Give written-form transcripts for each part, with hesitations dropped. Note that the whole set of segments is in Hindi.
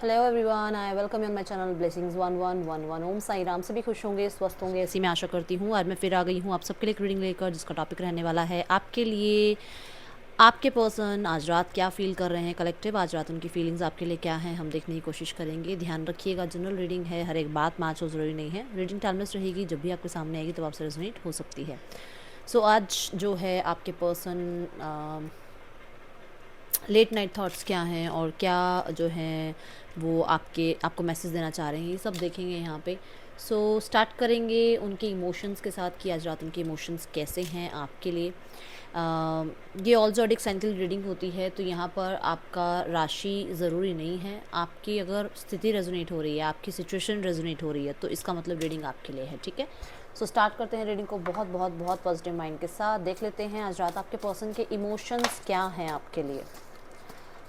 Hello everyone, I welcome you on my channel blessings 1111। ओम साई राम। सभी खुश होंगे, स्वस्थ होंगे, ऐसी मैं आशा करती हूँ। आज मैं फिर आ गई हूँ आप सबके लिए एक रीडिंग लेकर, जिसका टॉपिक रहने वाला है आपके लिए आपके पर्सन आज रात क्या फील कर रहे हैं। कलेक्टिव आज रात उनकी फीलिंग्स आपके लिए क्या हैं, हम देखने की कोशिश करेंगे। ध्यान रखिएगा, जनरल रीडिंग है, हर एक बात मैच हो ज़रूरी नहीं है। रीडिंग टाइमलेस रहेगी, जब भी आपके सामने आएगी तब आपसे रेजोनेट हो सकती है। सो आज जो है आपके पर्सन लेट नाइट थॉट्स क्या हैं और क्या जो हैं वो आपको मैसेज देना चाह रहे हैं, ये सब देखेंगे यहाँ पे। सो स्टार्ट करेंगे उनके इमोशंस के साथ कि आज रात उनके इमोशंस कैसे हैं आपके लिए। ये ऑल ज़ोडिक साइकिल रीडिंग होती है, तो यहाँ पर आपका राशि ज़रूरी नहीं है। आपकी अगर स्थिति रेजोनेट हो रही है, आपकी सिचुएशन रेजोनेट हो रही है, तो इसका मतलब रीडिंग आपके लिए है। ठीक है, सो स्टार्ट करते हैं रीडिंग को बहुत बहुत बहुत पॉजिटिव माइंड के साथ। देख लेते हैं आज रात आपके पर्सन के इमोशंस क्या हैं आपके लिए।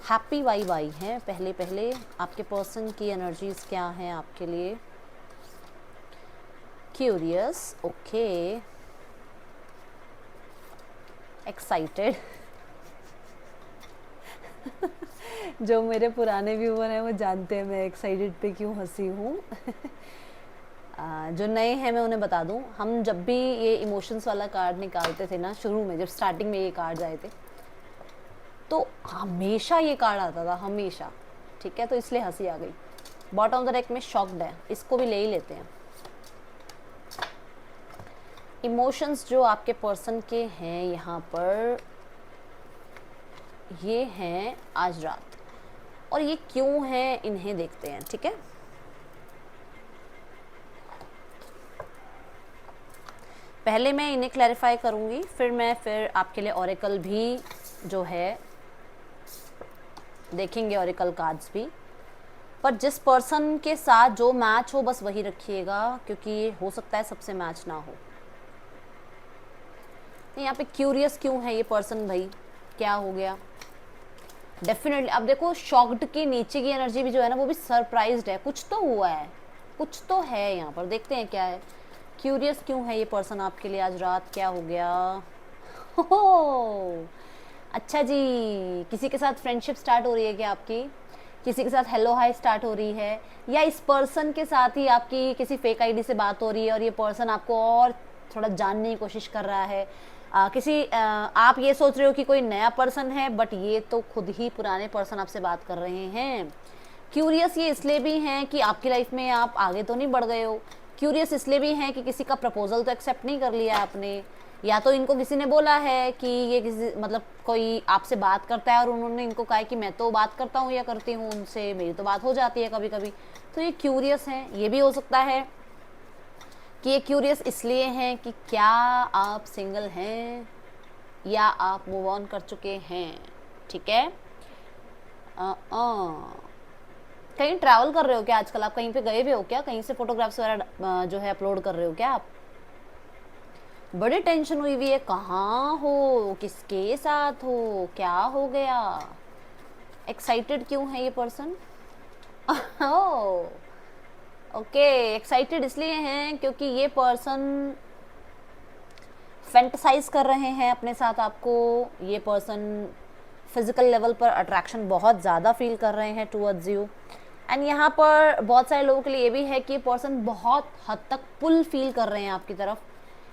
हैप्पी वाई हैं पहले पहले आपके पर्सन की एनर्जीज क्या हैं आपके लिए। Curious, okay, excited. जो मेरे पुराने व्यूवर हैं वो जानते हैं मैं एक्साइटेड पे क्यों हंसी हूँ। जो नए हैं मैं उन्हें बता दूँ, हम जब भी ये इमोशंस वाला कार्ड निकालते थे ना, शुरू में जब स्टार्टिंग में ये कार्ड आए थे, तो हमेशा ये कार्ड आता था, हमेशा। ठीक है, तो इसलिए हंसी आ गई। बॉटम ऑफ द डेक में शॉक्ड है, इसको भी ले ही लेते हैं। इमोशंस जो आपके पर्सन के हैं यहाँ पर, ये हैं आज रात, और ये क्यों है इन्हें देखते हैं। ठीक है, पहले मैं इन्हें क्लैरिफाई करूँगी, फिर आपके लिए ऑरेकल भी जो है देखेंगे, ऑरेकल कार्ड्स भी। पर जिस पर्सन के साथ जो मैच हो बस वही रखिएगा, क्योंकि ये हो सकता है सबसे मैच ना हो। यहाँ पे क्यूरियस क्यों है ये पर्सन भाई, क्या हो गया। डेफिनेटली अब देखो, शॉक्ड के नीचे की एनर्जी भी जो है ना, वो भी सरप्राइज्ड है। कुछ तो हुआ है, कुछ तो है यहाँ पर, देखते हैं क्या है। क्यूरियस क्यों है ये पर्सन आपके लिए आज रात, क्या हो गया। हो अच्छा जी, किसी के साथ फ्रेंडशिप स्टार्ट हो रही है क्या आपकी, किसी के साथ हेलो हाई स्टार्ट हो रही है, या इस पर्सन के साथ ही आपकी किसी फेक आईडी से बात हो रही है और ये पर्सन आपको और थोड़ा जानने की कोशिश कर रहा है। आप ये सोच रहे हो कि कोई नया पर्सन है, बट ये तो खुद ही पुराने पर्सन आपसे बात कर रहे हैं। क्यूरियस ये इसलिए भी हैं कि आपकी लाइफ में आप आगे तो नहीं बढ़ गए हो। क्यूरियस इसलिए भी हैं कि किसी का प्रपोजल तो एक्सेप्ट नहीं कर लिया आपने, या तो इनको किसी ने बोला है कि ये किसी मतलब कोई आपसे बात करता है और उन्होंने इनको कहा कि मैं तो बात करता हूँ या करती हूँ उनसे, मेरी तो बात हो जाती है कभी कभी। तो ये क्यूरियस हैं। ये भी हो सकता है कि ये क्यूरियस इसलिए हैं कि क्या आप सिंगल हैं या आप मूव ऑन कर चुके हैं। ठीक है, कहीं ट्रैवल कर रहे हो क्या आजकल, आप कहीं पे गए हुए हो क्या, कहीं से फोटोग्राफ्स वगैरह जो है अपलोड कर रहे हो क्या आप। बड़ी टेंशन हुई हुई है, कहाँ हो, किसके साथ हो, क्या हो गया। एक्साइटेड क्यों है ये पर्सन। ओके, एक्साइटेड इसलिए हैं क्योंकि ये पर्सन फैंटसाइज कर रहे हैं अपने साथ आपको। ये पर्सन फिजिकल लेवल पर अट्रैक्शन बहुत ज़्यादा फील कर रहे हैं टूवर्ड्स यू। एंड यहाँ पर बहुत सारे लोगों के लिए ये भी है कि ये पर्सन बहुत हद तक पुल फील कर रहे हैं आपकी तरफ।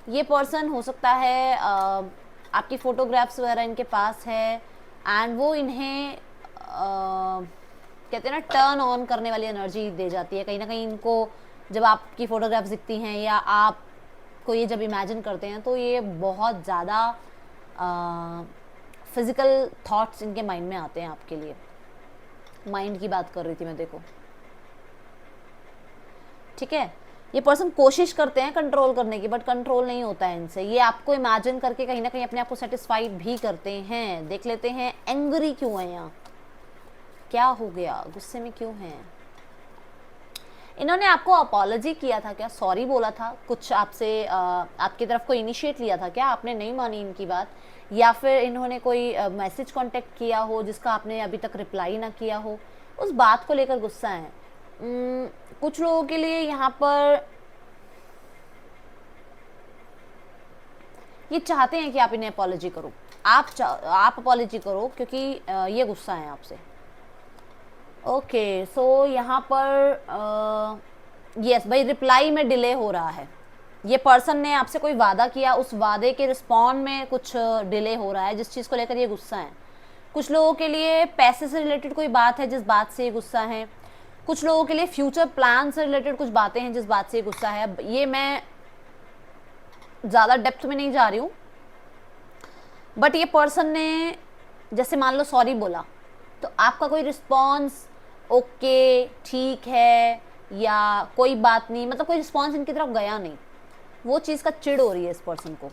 ये पर्सन हो सकता है आपकी फ़ोटोग्राफ्स वगैरह इनके पास है, एंड वो इन्हें कहते हैं ना टर्न ऑन करने वाली एनर्जी दे जाती है कहीं ना कहीं इनको। जब आपकी फ़ोटोग्राफ्स दिखती हैं या आप को ये जब इमेजिन करते हैं, तो ये बहुत ज़्यादा फिज़िकल थॉट्स इनके माइंड में आते हैं आपके लिए। माइंड की बात कर रही थी मैं, देखो। ठीक है, ये पर्सन कोशिश करते हैं कंट्रोल करने की, बट कंट्रोल नहीं होता है इनसे। ये आपको इमेजिन करके कहीं ना कहीं अपने आप को सेटिस्फाइड भी करते हैं। देख लेते हैं एंग्री क्यों है यहाँ, क्या हो गया, गुस्से में क्यों है। इन्होंने आपको अपॉलॉजी किया था क्या, सॉरी बोला था कुछ आपसे, आपकी तरफ को इनिशिएट लिया था क्या, आपने नहीं मानी इनकी बात, या फिर इन्होंने कोई मैसेज कांटेक्ट किया हो जिसका आपने अभी तक रिप्लाई ना किया हो, उस बात को लेकर गुस्सा है। कुछ लोगों के लिए यहाँ पर ये चाहते हैं कि आप इन्हें अपॉलॉजी करो, आप अपॉलॉजी करो, क्योंकि ये गुस्सा है आपसे। ओके, सो यहाँ पर यस भाई, रिप्लाई में डिले हो रहा है। ये पर्सन ने आपसे कोई वादा किया, उस वादे के रिस्पॉन्ड में कुछ डिले हो रहा है, जिस चीज़ को लेकर ये गुस्सा है। कुछ लोगों के लिए पैसे से रिलेटेड कोई बात है जिस बात से ये गुस्सा है। कुछ लोगों के लिए फ्यूचर प्लान से रिलेटेड कुछ बातें हैं जिस बात से ये गुस्सा है। अब ये मैं ज़्यादा डेप्थ में नहीं जा रही हूँ, बट ये पर्सन ने जैसे मान लो सॉरी बोला, तो आपका कोई रिस्पॉन्स ओके ठीक है या कोई बात नहीं, मतलब कोई रिस्पॉन्स इनकी तरफ गया नहीं, वो चीज़ का चिढ़ हो रही है इस पर्सन को,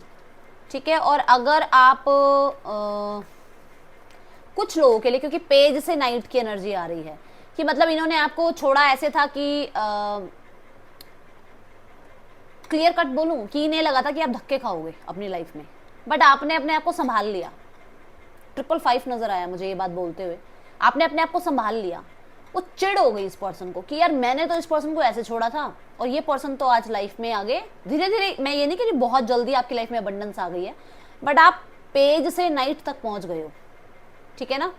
ठीक है। और अगर आप कुछ लोगों के लिए, क्योंकि पेज से नाइट की एनर्जी आ रही है कि मतलब इन्होंने आपको छोड़ा ऐसे था कि क्लियर कट बोलूं कि इन्हें लगा था कि आप धक्के खाओगे अपनी लाइफ में, बट आपने अपने आप को संभाल लिया। 555 नजर आया मुझे ये बात बोलते हुए, आपने अपने आप को संभाल लिया। वो चिढ़ हो गई इस पर्सन को कि यार मैंने तो इस पर्सन को ऐसे छोड़ा था और ये पर्सन तो आज लाइफ में आगे धीरे धीरे, मैं ये नहीं कि बहुत जल्दी आपकी लाइफ में अबंडेंस आ गई है, बट आप पेज से नाइट तक पहुंच गए हो, ठीक है ना।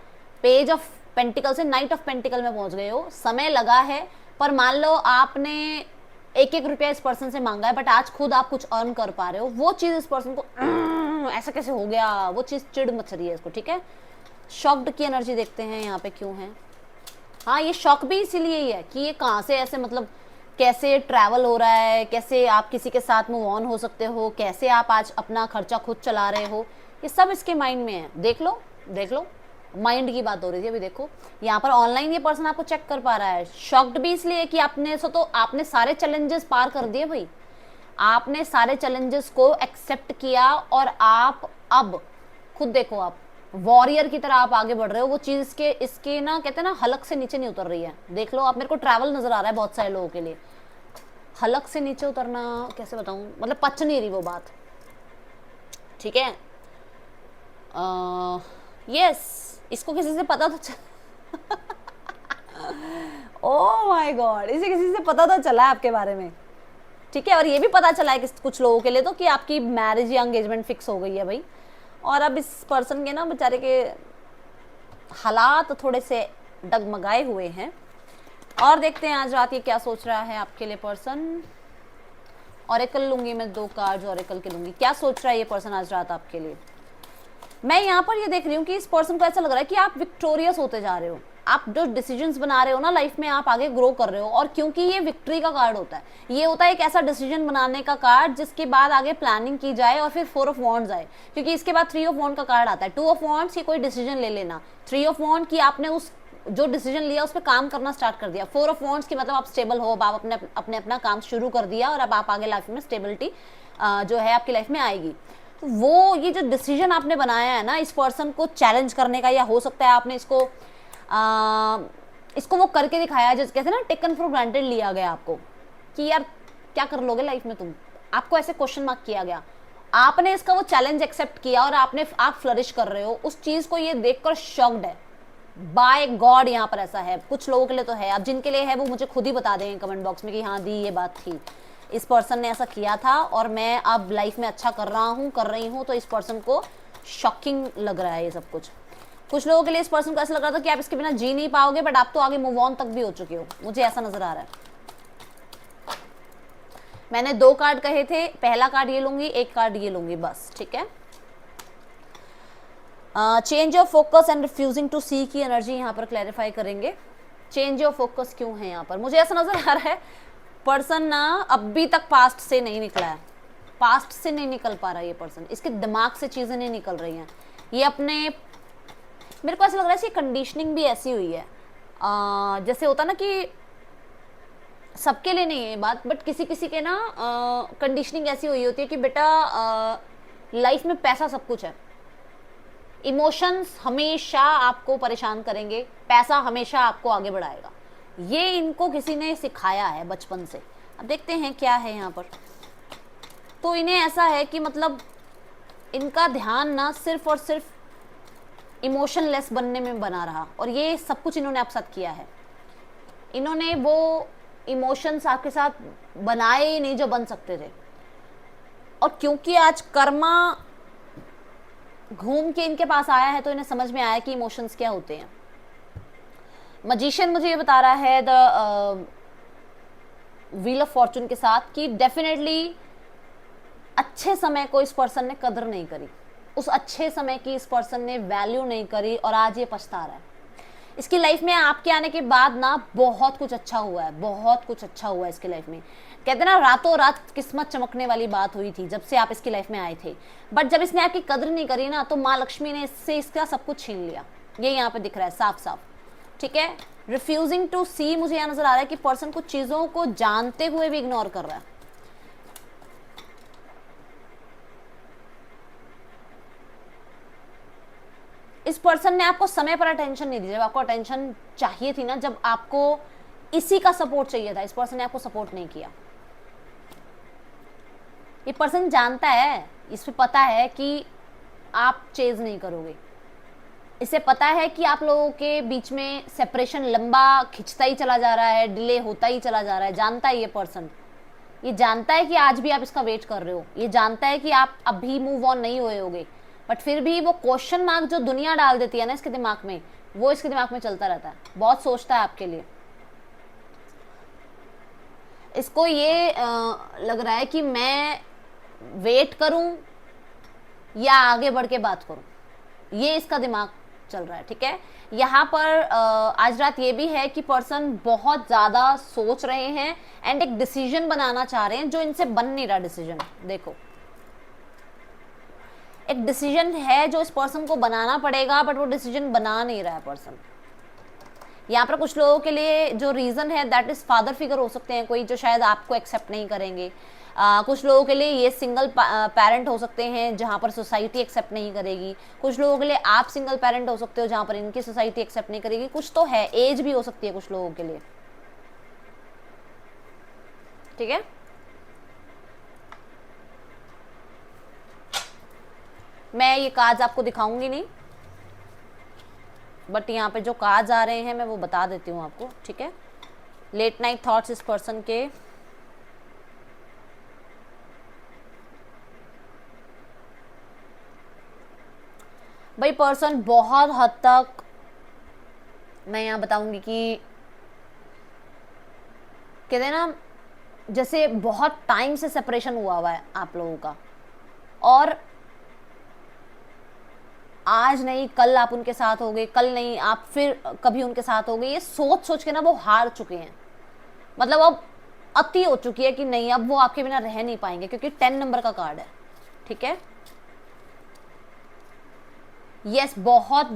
पेज ऑफ पेंटिकल से नाइट ऑफ पेंटिकल में पहुंच गए हो। समय लगा है, पर मान लो आपने 1-1 रुपया इस पर्सन से मांगा है, बट आज खुद आप कुछ अर्न कर पा रहे हो। वो चीज इस पर्सन को ऐसा कैसे हो गया, वो चीज चिढ़ मच रही है इसको, ठीक है। शॉक्ड की एनर्जी देखते हैं यहाँ पे क्यों है। हाँ, ये शॉक भी इसीलिए ही है कि ये कहाँ से ऐसे, मतलब कैसे ट्रैवल हो रहा है, कैसे आप किसी के साथ मूव ऑन हो सकते हो, कैसे आप आज अपना खर्चा खुद चला रहे हो, ये सब इसके माइंड में है। देख लो देख लो, माइंड की बात हो रही थी अभी। देखो यहाँ पर ऑनलाइन ये पर्सन आपको चेक कर पा रहा है। शॉक्ड भी इसलिए कि आपने सारे चैलेंजेस पार कर दिए भाई, आपने सारे चैलेंजेस को एक्सेप्ट किया और आप अब खुद देखो, आप वॉरियर की तरह आप आगे बढ़ रहे हो। वो चीज इसके ना कहते हैं ना, हलक से नीचे नहीं उतर रही है। देख लो आप, मेरे को ट्रैवल नजर आ रहा है बहुत सारे लोगों के लिए। हलक से नीचे उतरना कैसे बताऊं, मतलब पच नहीं रही वो बात, ठीक है। यस, इसको किसी से पता तो ओह माय गॉड, इसे किसी से पता तो चला है आपके बारे में, ठीक है। और ये भी पता चला है कि कुछ लोगों के लिए तो कि आपकी मैरिज या एंगेजमेंट फिक्स हो गई है भाई। और अब इस पर्सन के ना बेचारे के हालात थोड़े से डगमगाए हुए हैं। और देखते हैं आज रात ये क्या सोच रहा है आपके लिए पर्सन। ऑरेकल लूंगी मैं, 2 कार्ड्स ऑरेकल के लूंगी। क्या सोच रहा है ये पर्सन आज रात आपके लिए। मैं यहाँ पर ये देख रही हूँ कि इस पर्सन को ऐसा लग रहा है कि आप विक्टोरियस होते जा रहे हो। आप जो डिसीजंस बना रहे हो ना लाइफ में, आप आगे ग्रो कर रहे हो। और क्योंकि ये विक्ट्री का कार्ड होता है, ये होता है एक ऐसा डिसीजन बनाने का कार्ड जिसके बाद आगे प्लानिंग की जाए और फिर 4 ऑफ वॉन्ड्स आए, क्योंकि इसके बाद 3 ऑफ वॉन्ड का कार्ड आता है। 2 ऑफ वॉन्ड्स की कोई डिसीजन ले लेना, 3 ऑफ वॉन्ड की आपने उस जो डिसीजन लिया उस पर काम करना स्टार्ट कर दिया, 4 ऑफ वॉन्ड्स की मतलब आप स्टेबल हो, आप अपना काम शुरू कर दिया और अब आप आगे लाइफ में स्टेबिलिटी जो है आपकी लाइफ में आएगी। तो वो ये जो डिसीजन आपने बनाया है ना इस पर्सन को चैलेंज करने का, या हो सकता है आपने इसको वो करके दिखाया, जैसे कहते हैं ना टेकन फॉर ग्रांटेड लिया गया आपको कि यार क्या कर लोगे लाइफ में तुम, आपको ऐसे क्वेश्चन मार्क किया गया, आपने इसका वो चैलेंज एक्सेप्ट किया और आप फ्लरिश कर रहे हो। उस चीज को ये देखकर शॉक्ड है। बाय गॉड यहाँ पर ऐसा है, कुछ लोगों के लिए तो है, अब जिनके लिए है वो मुझे खुद ही बता देंगे कमेंट बॉक्स में कि हाँ दी ये बात थी, इस पर्सन ने ऐसा किया था और मैं अब लाइफ में अच्छा कर रही हूँ। तो इस पर्सन को शॉकिंग लग रहा है ये सब कुछ। कुछ लोगों के लिए इस पर्सन को ऐसा लग रहा था कि आप इसके बिना जी नहीं पाओगे, बट आप तो आगे मूव ऑन तक भी हो चुके हो, मुझे ऐसा नजर आ रहा है। मैंने 2 कार्ड कहे थे, पहला कार्ड ये लूंगी, 1 कार्ड ये लूंगी बस, ठीक है। Change of focus and refusing to see की एनर्जी यहाँ पर क्लैरिफाई करेंगे। चेंज ऑफ फोकस क्यों है यहाँ पर, मुझे ऐसा नजर आ रहा है पर्सन ना अभी तक पास्ट से नहीं निकला है, पास्ट से नहीं निकल पा रहा है ये पर्सन, इसके दिमाग से चीजें नहीं निकल रही हैं। ये अपने, मेरे को ऐसा लग रहा है इसकी कंडीशनिंग भी ऐसी हुई है, जैसे होता ना कि सबके लिए नहीं है ये बात, बट किसी किसी के ना कंडीशनिंग ऐसी हुई होती है कि बेटा लाइफ में पैसा सब कुछ है, इमोशंस हमेशा आपको परेशान करेंगे, पैसा हमेशा आपको आगे बढ़ाएगा। ये इनको किसी ने सिखाया है बचपन से। अब देखते हैं क्या है यहाँ पर। तो इन्हें ऐसा है कि मतलब इनका ध्यान ना सिर्फ और सिर्फ इमोशनलेस बनने में बना रहा, और ये सब कुछ इन्होंने आप साथ किया है। इन्होंने वो इमोशंस आपके साथ बनाए ही नहीं जो बन सकते थे। और क्योंकि आज कर्मा घूम के इनके पास आया है तो इन्हें समझ में आया कि इमोशंस क्या होते हैं। मजिशियन मुझे ये बता रहा है द व्हील ऑफ फॉर्चून के साथ कि डेफिनेटली अच्छे समय को इस पर्सन ने कदर नहीं करी, उस अच्छे समय की इस पर्सन ने वैल्यू नहीं करी और आज ये पछता रहा है। इसकी लाइफ में आपके आने के बाद ना बहुत कुछ अच्छा हुआ है, बहुत कुछ अच्छा हुआ है इसकी लाइफ में। कहते ना रातों रात किस्मत चमकने वाली बात हुई थी जब से आप इसकी लाइफ में आए थे, बट जब इसने आपकी कदर नहीं करी ना तो माँ लक्ष्मी ने इससे इसका सब कुछ छीन लिया। ये यहाँ पे दिख रहा है साफ साफ, ठीक है। रिफ्यूजिंग टू सी, मुझे यहाँ नजर आ रहा है कि पर्सन कुछ चीजों को जानते हुए भी इग्नोर कर रहा है। इस पर्सन ने आपको समय पर अटेंशन नहीं दी, जब आपको अटेंशन चाहिए थी ना, जब आपको इसी का सपोर्ट चाहिए था, इस पर्सन ने आपको सपोर्ट नहीं किया। ये पर्सन जानता है, इसे पता है कि आप चेज नहीं करोगे, इसे पता है कि आप लोगों के बीच में सेपरेशन लंबा खिंचता ही चला जा रहा है, डिले होता ही चला जा रहा है। जानता है ये पर्सन, ये जानता है कि आज भी आप इसका वेट कर रहे हो, ये जानता है कि आप अभी मूव ऑन नहीं हुए होगे, बट फिर भी वो क्वेश्चन मार्क जो दुनिया डाल देती है ना इसके दिमाग में, वो इसके दिमाग में चलता रहता है। बहुत सोचता है आपके लिए। इसको ये लग रहा है कि मैं वेट करूं या आगे बढ़ के बात करूं, ये इसका दिमाग चल रहा है, ठीक है। यहाँ पर आज रात ये भी है कि पर्सन बहुत ज्यादा सोच रहे हैं एंड एक डिसीजन बनाना चाह रहे हैं जो इनसे बन नहीं रहा। डिसीजन देखो, एक डिसीजन है जो इस पर्सन को बनाना पड़ेगा, बट वो डिसीजन बना नहीं रहा है पर्सन। यहाँ पर कुछ लोगों के लिए जो रीजन है दैट इज फादर फिगर हो सकते हैं कोई, जो शायद आपको एक्सेप्ट नहीं करेंगे। कुछ लोगों के लिए ये सिंगल पेरेंट हो सकते हैं जहां पर सोसाइटी एक्सेप्ट नहीं करेगी। कुछ लोगों के लिए आप सिंगल पेरेंट हो सकते हो जहां पर इनकी सोसाइटी एक्सेप्ट नहीं करेगी। कुछ तो है, एज भी हो सकती है कुछ लोगों के लिए, ठीक है। मैं ये कार्ड्स आपको दिखाऊंगी नहीं, बट यहाँ पे जो कार्ड्स आ रहे हैं मैं वो बता देती हूँ आपको, ठीक है। लेट नाइट थॉट्स इस पर्सन के, भाई पर्सन बहुत हद तक, मैं यहाँ बताऊंगी कि कहते हैं ना जैसे बहुत टाइम से सेपरेशन हुआ है आप लोगों का, और आज नहीं कल आप उनके साथ हो गए, कल नहीं आप फिर कभी उनके साथ हो गए। ये सोच सोच के ना वो हार चुके हैं, मतलब अब अति हो चुकी है कि नहीं अब वो आपके बिना रह नहीं पाएंगे, क्योंकि 10 नंबर का कार्ड है, ठीक है। यस, बहुत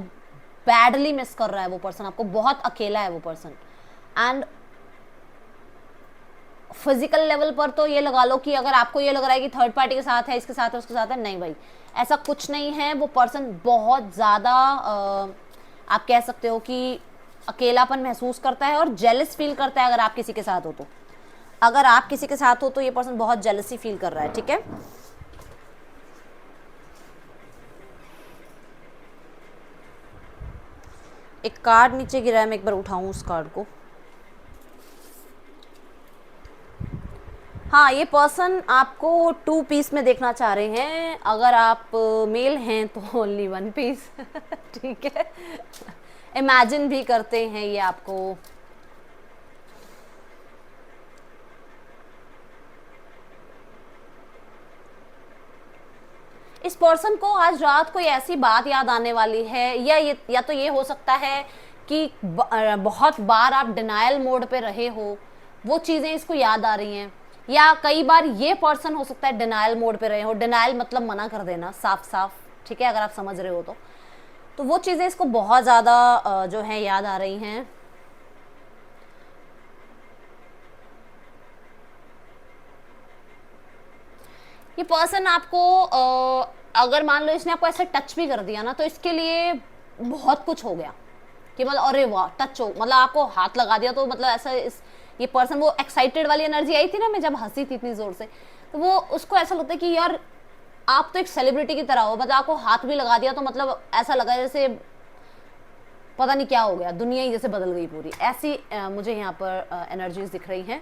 बैडली मिस कर रहा है वो पर्सन आपको, बहुत अकेला है वो पर्सन। एंड फिजिकल लेवल पर तो ये लगा लो कि अगर आपको ये लग रहा है कि थर्ड पार्टी के साथ है, इसके साथ है, उसके साथ है, नहीं भाई ऐसा कुछ नहीं है। वो पर्सन बहुत ज़्यादा आप कह सकते हो कि अकेलापन महसूस करता है और जेलस फील करता है अगर आप किसी के साथ हो तो। अगर आप किसी के साथ हो तो ये पर्सन बहुत जेलसी फील कर रहा है, ठीक है। एक कार्ड नीचे गिरा है, मैं एक बार उठाऊं उस कार्ड को। हाँ, ये पर्सन आपको 2 पीस में देखना चाह रहे हैं। अगर आप मेल हैं तो ओनली 1 पीस ठीक है। इमेजिन भी करते हैं ये आपको। इस पर्सन को आज रात कोई ऐसी बात याद आने वाली है, या तो ये हो सकता है कि बहुत बार आप डिनायल मोड पे रहे हो, वो चीज़ें इसको याद आ रही हैं। या कई बार ये पर्सन हो सकता है डिनायल मोड पे रहे हो। डिनायल मतलब मना कर देना साफ साफ, ठीक है, अगर आप समझ रहे हो तो वो चीज़ें इसको बहुत ज़्यादा जो है याद आ रही हैं। ये पर्सन आपको अगर मान लो इसने आपको ऐसे टच भी कर दिया ना, तो इसके लिए बहुत कुछ हो गया कि मतलब अरे वाह टच हो, मतलब आपको हाथ लगा दिया तो मतलब ऐसा ये पर्सन, वो एक्साइटेड वाली एनर्जी आई थी ना, मैं जब हंसी थी इतनी जोर से, तो वो उसको ऐसा लगता है कि यार आप तो एक सेलिब्रिटी की तरह हो, मतलब आपको हाथ भी लगा दिया तो मतलब ऐसा लगा जैसे पता नहीं क्या हो गया, दुनिया ही जैसे बदल गई पूरी। ऐसी मुझे यहाँ पर एनर्जीज दिख रही हैं।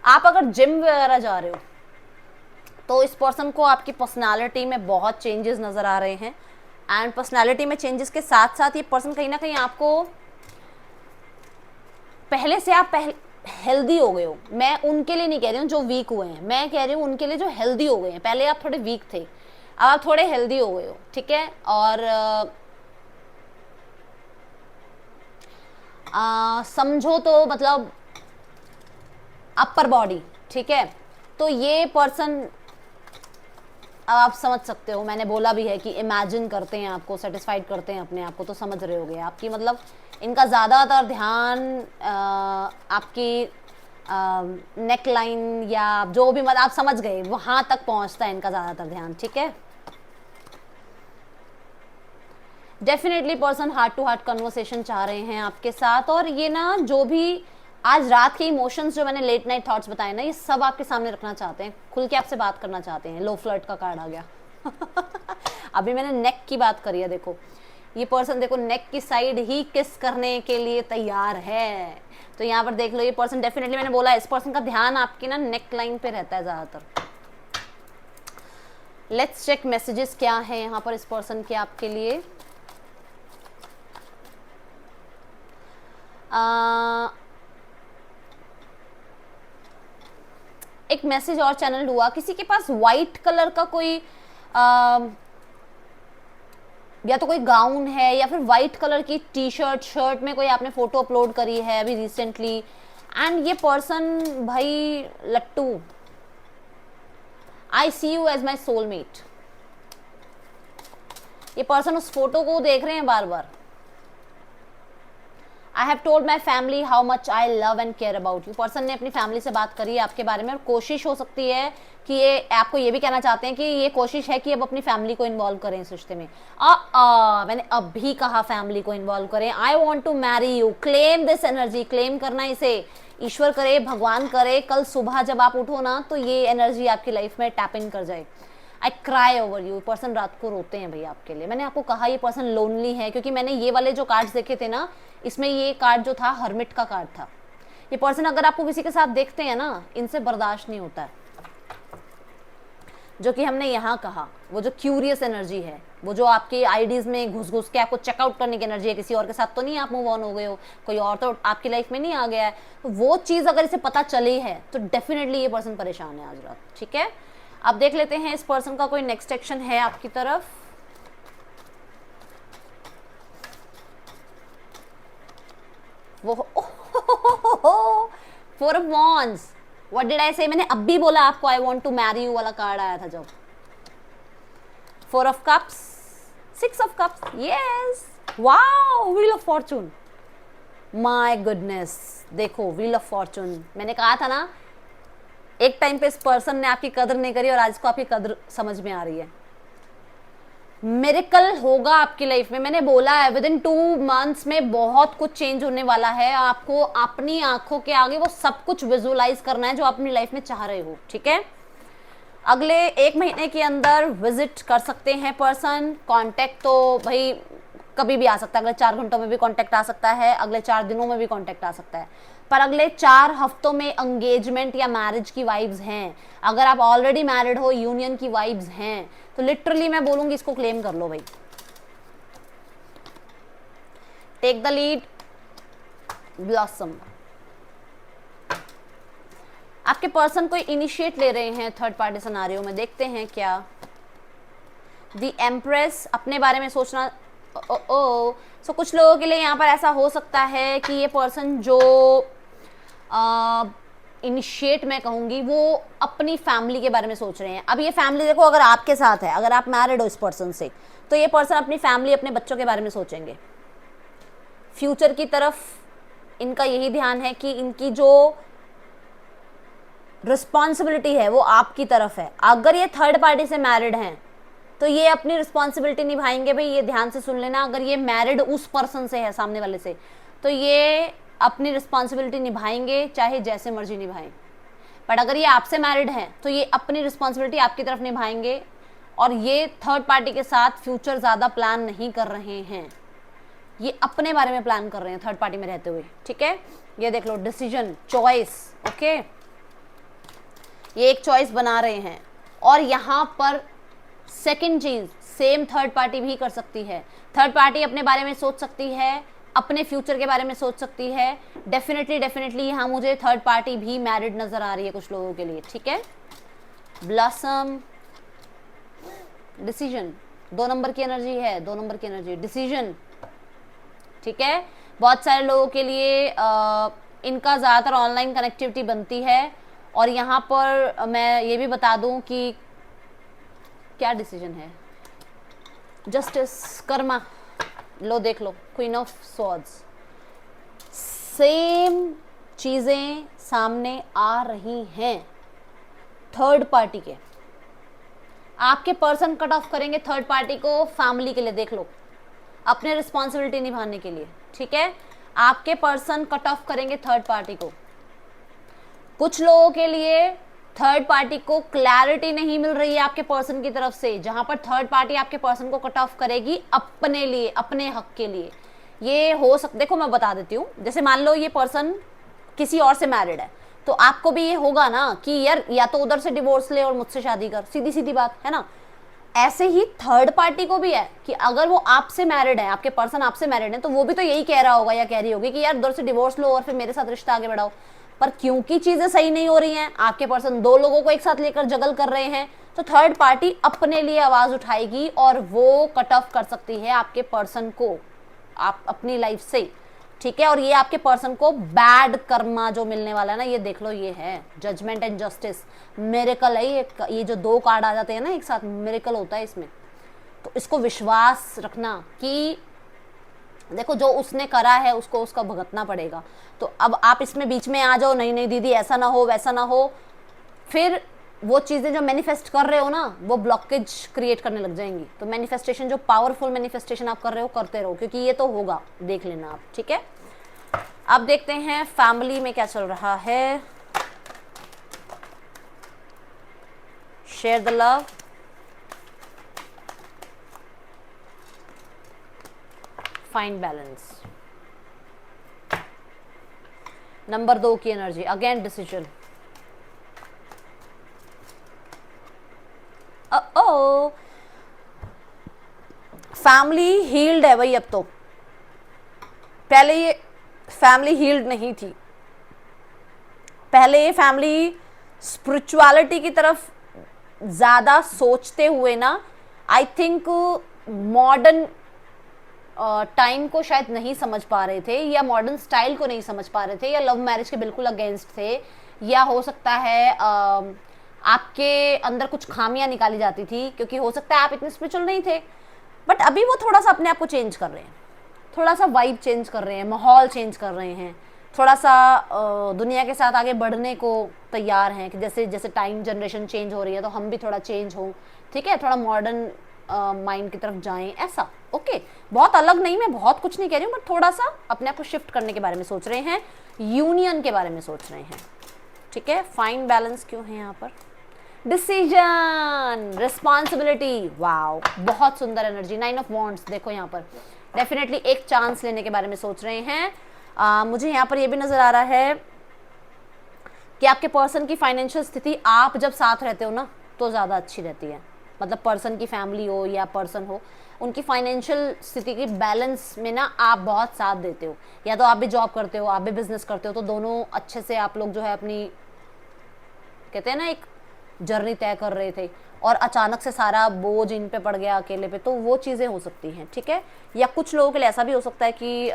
आप अगर जिम वगैरह जा रहे हो तो इस पर्सन को आपकी पर्सनालिटी में बहुत चेंजेस नज़र आ रहे हैं। एंड पर्सनालिटी में चेंजेस के साथ साथ ये पर्सन कहीं ना कहीं आपको पहले से आप हेल्दी हो गए हो। मैं उनके लिए नहीं कह रही हूँ जो वीक हुए हैं, मैं कह रही हूँ उनके लिए जो हेल्दी हो गए हैं। पहले आप थोड़े वीक थे, अब आप थोड़े हेल्दी हो गए हो, ठीक है। और समझो तो मतलब अपर बॉडी, ठीक है। तो ये पर्सन, अब आप समझ सकते हो, मैंने बोला भी है कि इमेजिन करते हैं आपको, सेटिस्फाइड करते हैं अपने आप को, तो समझ रहे होगे आपकी मतलब इनका ज़्यादातर ध्यान आपकी नेक लाइन या जो भी मतलब आप समझ गए वहाँ तक पहुँचता है इनका ज़्यादातर ध्यान, ठीक है। Definitely person heart to heart conversation चाह रहे हैं आपके साथ। और ये ना जो भी आज रात के इमोशंस जो मैंने लेट नाइट थॉट्स बताए ना, ये सब आपके सामने रखना चाहते हैं, खुल के आपसे बात करना चाहते हैं। लो फ्लर्ट का कार्ड आ गया अभी मैंने नेक की बात करी है, देखो ये पर्सन देखो नेक की साइड ही किस करने के लिए तैयार है। तो यहाँ पर देख लो ये पर्सन डेफिनेटली, मैंने बोला इस पर्सन का ध्यान आपकी ना नेक लाइन पे रहता है ज़्यादातर। लेट्स चेक मैसेजेस क्या है यहाँ पर इस पर्सन के आपके लिए। एक मैसेज और चैनल हुआ, किसी के पास व्हाइट कलर का कोई या तो कोई गाउन है या फिर व्हाइट कलर की टी शर्ट, शर्ट में कोई आपने फोटो अपलोड करी है अभी रिसेंटली। एंड ये पर्सन भाई लट्टू, I see you as my soulmate. ये पर्सन उस फोटो को देख रहे हैं बार बार। I have told my family how much I love and care about you. Person ने अपनी फैमिली से बात करी है आपके बारे में, और कोशिश हो सकती है कि ये आपको ये भी कहना चाहते हैं कि ये कोशिश है कि अब अपनी फैमिली को इन्वॉल्व करें इस रिश्ते में। मैंने अब भी कहा फैमिली को इन्वॉल्व करें। I want to marry you, claim this energy, claim करना इसे, ईश्वर करे, भगवान करे, कल सुबह जब आप उठो ना तो ये एनर्जी आपकी लाइफ में टैप इन कर जाए। I cry over you, person रात को रोते हैं भैया आपके लिए। मैंने आपको कहा ये पर्सन लोनली है, क्योंकि मैंने ये वाले जो कार्ड्स देखे थे ना, इसमें ये कार्ड जो था हर्मिट का कार्ड था। ये पर्सन अगर आपको किसी के साथ देखते हैं ना, इनसे बर्दाश्त नहीं होता है। जो कि हमने यहाँ कहा, वो जो क्यूरियस एनर्जी है, वो जो आपके आईडीज में घुस घुस के आपको चेकआउट करने की एनर्जी है। किसी और के साथ तो नहीं आप मूव ऑन हो गए हो, कोई और तो आपकी लाइफ में नहीं आ गया है। तो वो चीज़ अगर इसे पता चली है तो डेफिनेटली ये पर्सन परेशान है आज रात, ठीक है। अब देख लेते हैं इस पर्सन का कोई नेक्स्ट एक्शन है आपकी तरफ। वो 4 of Wands, what did I say, मैंने अब भी बोला आपको I want to marry you वाला कार्ड आया था जब। 4 of Cups, 6 of Cups, yes, wow, wheel of fortune, my goodness. देखो व्हील ऑफ फॉर्चून, मैंने कहा था ना एक टाइम पे इस पर्सन ने आपकी कदर नहीं करी और आज को आपकी कदर समझ में आ रही है। मिरेकल होगा आपकी लाइफ में, मैंने बोला है विद इन 2 months में बहुत कुछ चेंज होने वाला है। आपको अपनी आंखों के आगे वो सब कुछ विजुअलाइज करना है जो आप अपनी लाइफ में चाह रहे हो, ठीक है। अगले 1 महीने के अंदर विजिट कर सकते हैं पर्सन। कांटेक्ट तो भाई कभी भी आ सकता है, अगले 4 घंटों में भी कांटेक्ट आ सकता है, अगले 4 दिनों में भी कांटेक्ट आ सकता है, पर अगले 4 हफ्तों में एंगेजमेंट या मैरिज की वाइब्स हैं। अगर आप ऑलरेडी मैरिड हो, यूनियन की वाइब्स हैं, तो लिटरली मैं बोलूंगी इसको क्लेम कर लो भाई। Take the lead, blossom. आपके पर्सन कोई इनिशिएट ले रहे हैं थर्ड पार्टी सिनेरियो में, देखते हैं क्या। द एम्प्रेस, अपने बारे में सोचना। सो कुछ लोगों के लिए यहाँ पर ऐसा हो सकता है कि ये पर्सन जो इनिशिएट मैं कहूँगी वो अपनी फैमिली के बारे में सोच रहे हैं। अब ये फैमिली देखो, अगर आपके साथ है, अगर आप मैरिड हो इस पर्सन से, तो ये पर्सन अपनी फैमिली, अपने बच्चों के बारे में सोचेंगे। फ्यूचर की तरफ इनका यही ध्यान है कि इनकी जो रिस्पॉन्सिबिलिटी है वो आपकी तरफ है। अगर ये थर्ड पार्टी से मैरिड हैं तो ये अपनी रिस्पॉन्सिबिलिटी निभाएंगे भाई, ये ध्यान से सुन लेना। अगर ये मैरिड उस पर्सन से है, सामने वाले से, तो ये अपनी रिस्पॉन्सिबिलिटी निभाएंगे, चाहे जैसे मर्जी निभाएं। बट अगर ये आपसे मैरिड हैं तो ये अपनी रिस्पॉन्सिबिलिटी आपकी तरफ निभाएंगे, और ये थर्ड पार्टी के साथ फ्यूचर ज़्यादा प्लान नहीं कर रहे हैं, ये अपने बारे में प्लान कर रहे हैं थर्ड पार्टी में रहते हुए, ठीक है। ये देख लो, डिसीजन, चॉइस, ओके, ये एक चॉइस बना रहे हैं। और यहाँ पर सेकंड चीज, सेम थर्ड पार्टी भी कर सकती है। थर्ड पार्टी अपने बारे में सोच सकती है, अपने फ्यूचर के बारे में सोच सकती है। डेफिनेटली यहाँ मुझे थर्ड पार्टी भी मैरिड नजर आ रही है कुछ लोगों के लिए, ठीक है। ब्लॉसम, डिसीजन, 2 नंबर की एनर्जी है, 2 नंबर की एनर्जी, डिसीजन, ठीक है। बहुत सारे लोगों के लिए इनका ज़्यादातर ऑनलाइन कनेक्टिविटी बनती है। और यहाँ पर मैं ये भी बता दूँ कि क्या डिसीजन है, जस्टिस, कर्मा, लो देख लो, क्वीन ऑफ स्वॉर्ड्स, सेम चीज़ें सामने आ रही हैं थर्ड पार्टी के। आपके पर्सन कट ऑफ करेंगे थर्ड पार्टी को फैमिली के लिए, देख लो, अपने रिस्पॉन्सिबिलिटी निभाने के लिए, ठीक है। आपके पर्सन कट ऑफ करेंगे थर्ड पार्टी को। कुछ लोगों के लिए थर्ड पार्टी को क्लैरिटी नहीं मिल रही है आपके पर्सन की तरफ से, जहां पर थर्ड पार्टी आपके पर्सन को कट ऑफ करेगी अपने लिए, अपने हक के लिए। ये हो सकता, देखो मैं बता देती हूँ, जैसे मान लो ये पर्सन किसी और से मैरिड है, तो आपको भी ये होगा ना कि यार या तो उधर से डिवोर्स ले और मुझसे शादी कर, सीधी सीधी बात है ना। ऐसे ही थर्ड पार्टी को भी है कि अगर वो आपसे मैरिड है, आपके पर्सन आपसे मैरिड है, तो वो भी तो यही कह रहा होगा या कह रही होगी कि यार उधर से डिवोर्स लो और फिर मेरे साथ रिश्ता आगे बढ़ाओ। पर क्योंकि चीजें सही नहीं हो रही हैं, आपके पर्सन 2 लोगों को एक साथ लेकर जगल कर रहे हैं, तो थर्ड पार्टी अपने लिए आवाज उठाएगी और वो कट ऑफ कर सकती है आपके पर्सन को आप अपनी लाइफ से, ठीक है। और ये आपके पर्सन को बैड कर्मा जो मिलने वाला है ना, ये देख लो, ये है जजमेंट एंड जस्टिस, मिरेकल है ये जो 2 कार्ड आ जाते हैं ना एक साथ, मिरेकल होता है इसमें। तो इसको विश्वास रखना कि देखो जो उसने करा है उसको उसका भुगतना पड़ेगा। तो अब आप इसमें बीच में आ जाओ, नहीं नहीं दीदी ऐसा ना हो वैसा ना हो, फिर वो चीज़ें जो मैनिफेस्ट कर रहे हो ना वो ब्लॉकेज क्रिएट करने लग जाएंगी। तो मैनिफेस्टेशन, जो पावरफुल मैनिफेस्टेशन आप कर रहे हो करते रहो, क्योंकि ये तो होगा, देख लेना आप, ठीक है। अब देखते हैं फैमिली में क्या चल रहा है। Share the love, find balance, number 2 की energy, again decision. Family healed है भाई अब तो, पहले ये फैमिली हील्ड नहीं थी। पहले ये फैमिली स्पिरिचुअलिटी की तरफ ज्यादा सोचते हुए ना, आई थिंक मॉडर्न टाइम को शायद नहीं समझ पा रहे थे, या मॉडर्न स्टाइल को नहीं समझ पा रहे थे, या लव मैरिज के बिल्कुल अगेंस्ट थे, या हो सकता है आपके अंदर कुछ खामियां निकाली जाती थी, क्योंकि हो सकता है आप इतने स्पिरिचुअल नहीं थे। बट अभी वो थोड़ा सा अपने आप को चेंज कर रहे हैं, थोड़ा सा वाइब चेंज कर रहे हैं, माहौल चेंज कर रहे हैं, थोड़ा सा दुनिया के साथ आगे बढ़ने को तैयार हैं कि जैसे जैसे टाइम जनरेशन चेंज हो रही है तो हम भी थोड़ा चेंज हों, ठीक है, थोड़ा मॉडर्न माइंड की तरफ जाएं, ऐसा। ओके, बहुत अलग नहीं, मैं बहुत कुछ नहीं कह रही हूँ, बट थोड़ा सा अपने आप को शिफ्ट करने के बारे में सोच रहे हैं, यूनियन के बारे में सोच रहे हैं, ठीक है। फाइन बैलेंस क्यों है यहाँ पर, डिसीजन, रिस्पॉन्सिबिलिटी, वाओ बहुत सुंदर एनर्जी, 9 ऑफ वॉन्ड्स, देखो यहाँ पर डेफिनेटली एक चांस लेने के बारे में सोच रहे हैं। मुझे यहाँ पर ये भी नजर आ रहा है कि आपके पर्सन की फाइनेंशियल स्थिति आप जब साथ रहते हो ना तो ज़्यादा अच्छी रहती है। मतलब पर्सन की फैमिली हो या पर्सन हो, उनकी फाइनेंशियल स्थिति की बैलेंस में ना आप बहुत साथ देते हो, या तो आप भी जॉब करते हो आप भी बिजनेस करते हो, तो दोनों अच्छे से आप लोग जो है अपनी, कहते हैं ना, एक जर्नी तय कर रहे थे और अचानक से सारा बोझ इन पे पड़ गया अकेले पे, तो वो चीज़ें हो सकती हैं, ठीक है। या कुछ लोगों के लिए ऐसा भी हो सकता है कि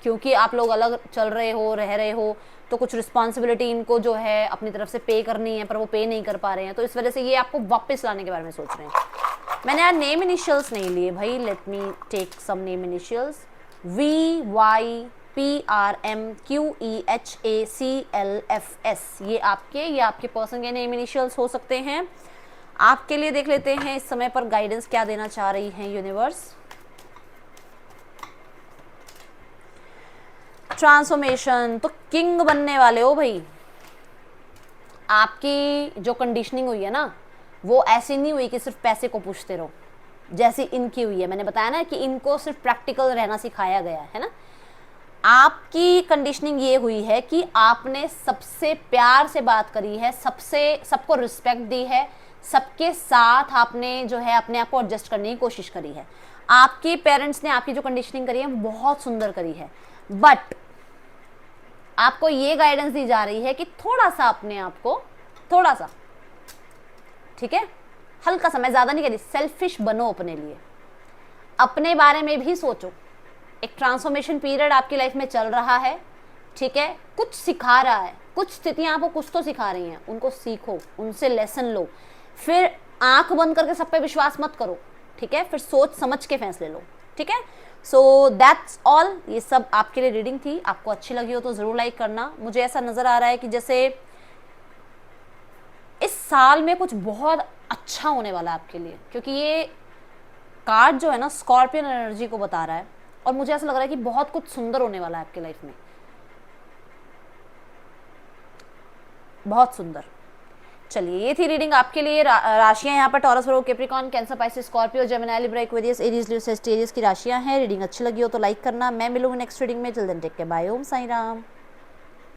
क्योंकि आप लोग अलग चल रहे हो, रह रहे हो, तो कुछ रिस्पॉन्सिबिलिटी इनको जो है अपनी तरफ से पे करनी है, पर वो पे नहीं कर पा रहे हैं, तो इस वजह से ये आपको वापस लाने के बारे में सोच रहे हैं। मैंने यार नेम इनिशियल्स नहीं लिए भाई, let me take some name initials, VYPRMQEHACLFS, ये आपके पर्सन के नेम इनिशियल्स हो सकते हैं। आपके लिए देख लेते हैं इस समय पर गाइडेंस क्या देना चाह रही है यूनिवर्स। ट्रांसफॉर्मेशन, तो किंग बनने वाले हो भाई। आपकी जो कंडीशनिंग हुई है ना वो ऐसी नहीं हुई कि सिर्फ पैसे को पूछते रहो, जैसी इनकी हुई है। मैंने बताया ना कि इनको सिर्फ प्रैक्टिकल रहना सिखाया गया है ना। आपकी कंडीशनिंग ये हुई है कि आपने सबसे प्यार से बात करी है, सबको रिस्पेक्ट दी है, सबके साथ आपने जो है अपने आप को एडजस्ट करने की कोशिश करी है, आपके पेरेंट्स ने आपकी जो कंडीशनिंग करी है वो बहुत सुंदर करी है, बट आपको ये गाइडेंस दी जा रही है कि थोड़ा सा अपने आप को, थोड़ा सा, ठीक है, हल्का सा, मैं ज्यादा नहीं कह रही, सेल्फिश बनो अपने लिए, अपने बारे में भी सोचो। एक ट्रांसफॉर्मेशन पीरियड आपकी लाइफ में चल रहा है, ठीक है, कुछ सिखा रहा है, कुछ स्थितियां आपको कुछ तो सिखा रही हैं, उनको सीखो, उनसे लेसन लो, फिर आंख बंद करके सब पे विश्वास मत करो, ठीक है, फिर सोच समझ के फैसले लो, ठीक है। सो दैट्स ऑल, ये सब आपके लिए रीडिंग थी। आपको अच्छी लगी हो तो जरूर लाइक करना। मुझे ऐसा नजर आ रहा है कि जैसे इस साल में कुछ बहुत अच्छा होने वाला है आपके लिए, क्योंकि ये कार्ड जो है ना स्कॉर्पियन एनर्जी को बता रहा है, और मुझे ऐसा लग रहा है कि बहुत कुछ सुंदर होने वाला है आपकी लाइफ में, बहुत सुंदर। चलिए, ये थी रीडिंग आपके लिए। राशियां यहाँ पर Taurus, Virgo, Capricorn, Cancer, Pisces, Scorpio, Gemini, Libra, Aquarius, Aries, Leo, Sagittarius की राशियां हैं। रीडिंग अच्छी लगी हो तो लाइक करना। मैं मिलूंगी नेक्स्ट रीडिंग में। Till then take care, bye, Om Sai Ram.